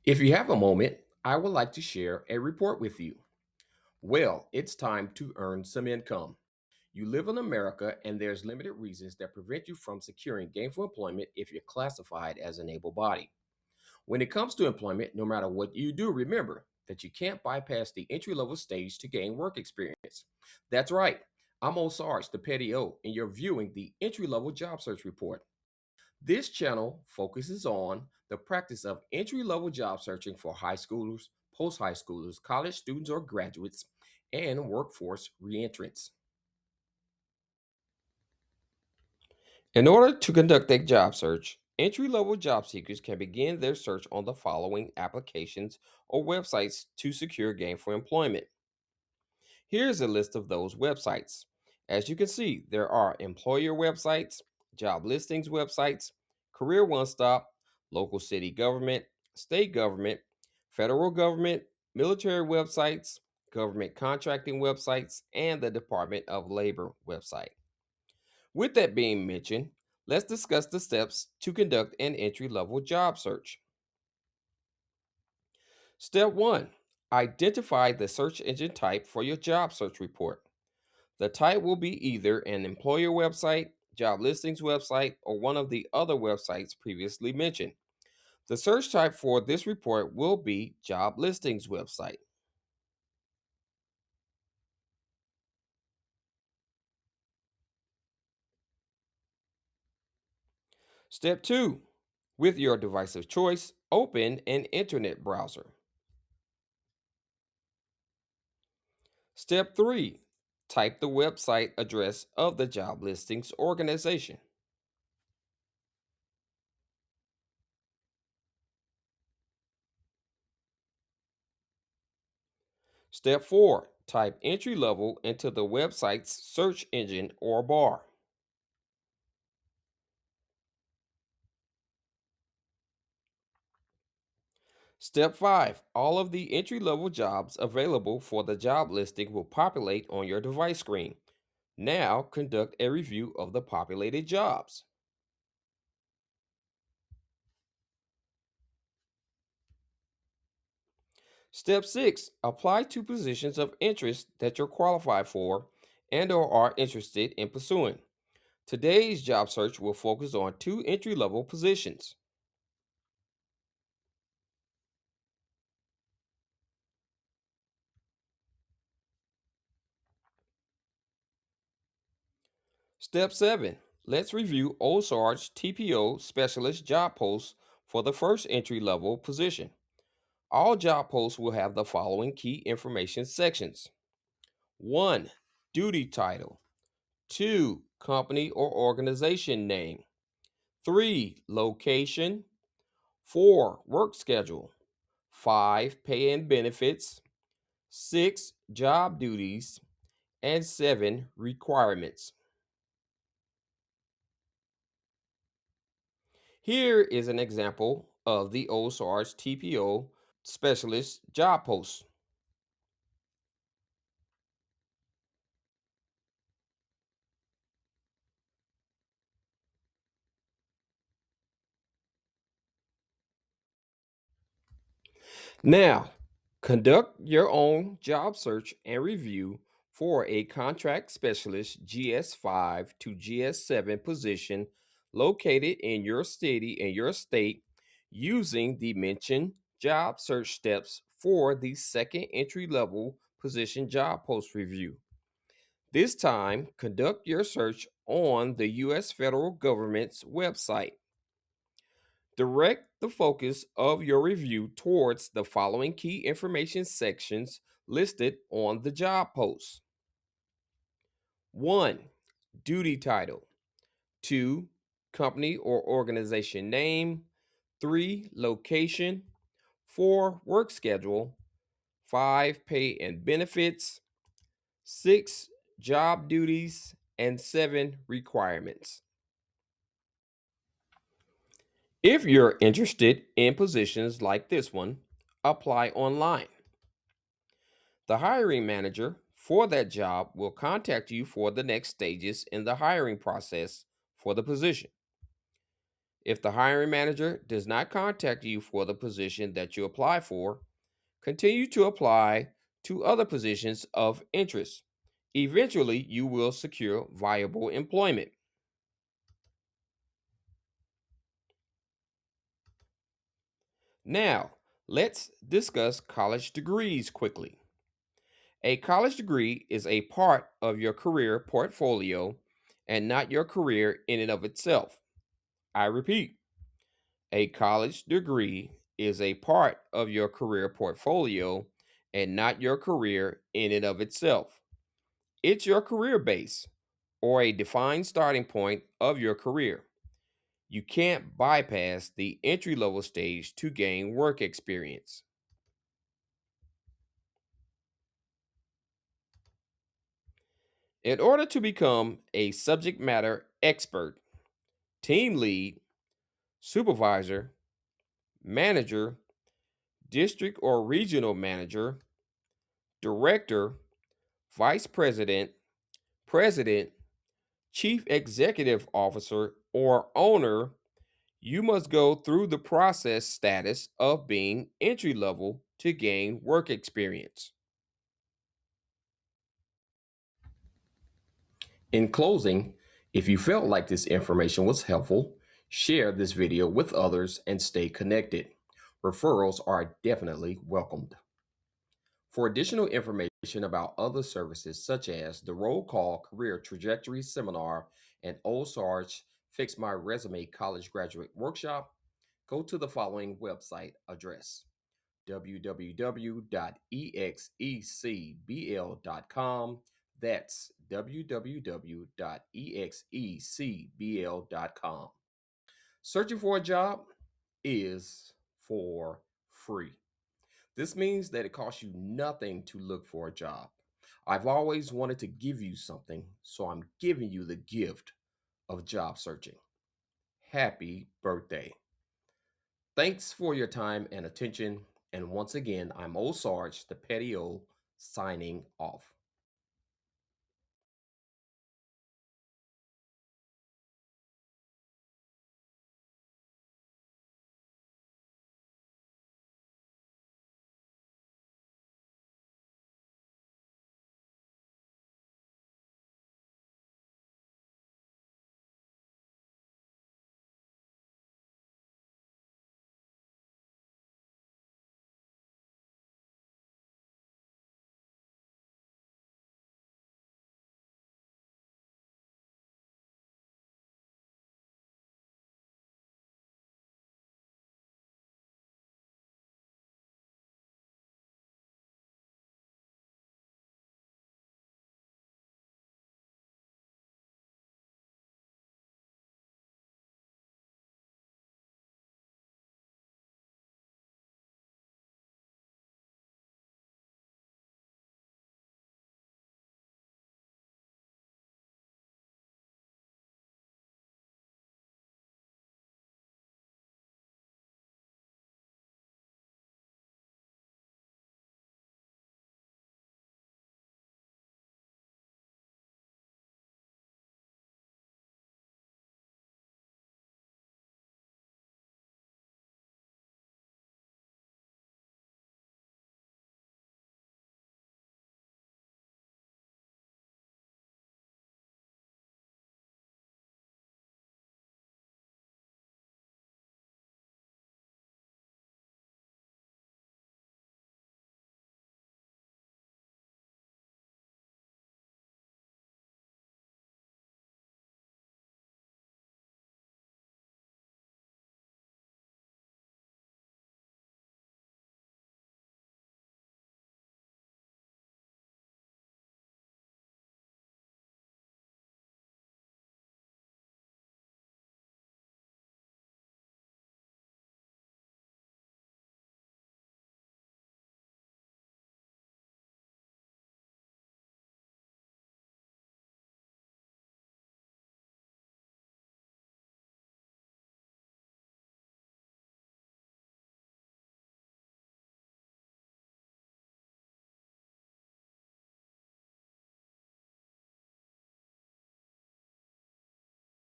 If you have a moment, I would like to share a report with you. Well, it's time to earn some income. You live in America, and there's limited reasons that prevent you from securing gainful employment if you're classified as an able body. When it comes to employment, no matter what you do, remember that you can't bypass the entry level stage to gain work experience. That's right. I'm Ole Sarge, the Petty O, and you're viewing the entry level job search report. This channel focuses on the practice of entry level job searching for high schoolers, post high schoolers, college students or graduates, and workforce re-entrants. In order to conduct a job search, entry level job seekers can begin their search on the following applications or websites to secure gainful employment. Here's a list of those websites. As you can see, there are employer websites, job listings websites, career one stop, local city government, state government, federal government, military websites, government contracting websites, and the Department of Labor website. With that being mentioned, let's discuss the steps to conduct an entry level job search. Step 1. Identify the search engine type for your job search report. The type will be either an employer website, job listings website, or one of the other websites previously mentioned. The search type for this report will be job listings website. Step 2. With your device of choice, open an internet browser. Step 3. Type the website address of the job listings organization. Step 4. Type entry level into the website's search engine or bar. Step 5. All of the entry level jobs available for the job listing will populate on your device screen. Now conduct a review of the populated jobs. Step 6. Apply to positions of interest that you're qualified for and or are interested in pursuing. Today's job search will focus on two entry level positions. Step 7. Let's review Ole Sarge TPO specialist job posts for the first entry level position. All job posts will have the following key information sections: 1. Duty title, 2. Company or organization name, 3. Location, 4. Work schedule, 5. Pay and benefits, 6. Job duties, and 7. Requirements. Here is an example of the Ole Sarge TPO specialist job post. Now, conduct your own job search and review for a contract specialist GS5 to GS7 position located in your city and your state using the mentioned job search steps for the second entry level position job post review. This time, conduct your search on the U.S. federal government's website. Direct the focus of your review towards the following key information sections listed on the job post: 1. Duty title, 2. Company or organization name, 3. Location, 4. Work schedule, 5. Pay and benefits, 6. Job duties, and 7. Requirements. If you're interested in positions like this one, apply online. The hiring manager for that job will contact you for the next stages in the hiring process for the position. If the hiring manager does not contact you for the position that you apply for, continue to apply to other positions of interest. Eventually, you will secure viable employment. Now, let's discuss college degrees quickly. A college degree is a part of your career portfolio and not your career in and of itself. I repeat, a college degree is a part of your career portfolio and not your career in and of itself. It's your career base or a defined starting point of your career. You can't bypass the entry level stage to gain work experience. In order to become a subject matter expert, team lead, supervisor, manager, district or regional manager, director, vice president, president, chief executive officer, or owner, you must go through the process status of being entry level to gain work experience. In closing, if you felt like this information was helpful, share this video with others and stay connected. Referrals are definitely welcomed. For additional information about other services such as the Roll Call Career Trajectory Seminar and Ole Sarge Fix My Resume College Graduate Workshop, go to the following website address: www.execbl.com. That's www.execbl.com. Searching for a job is for free. This means that it costs you nothing to look for a job. I've always wanted to give you something, so I'm giving you the gift of job searching. Happy birthday. Thanks for your time and attention. And once again, I'm Ole Sarge, the Petty O, signing off.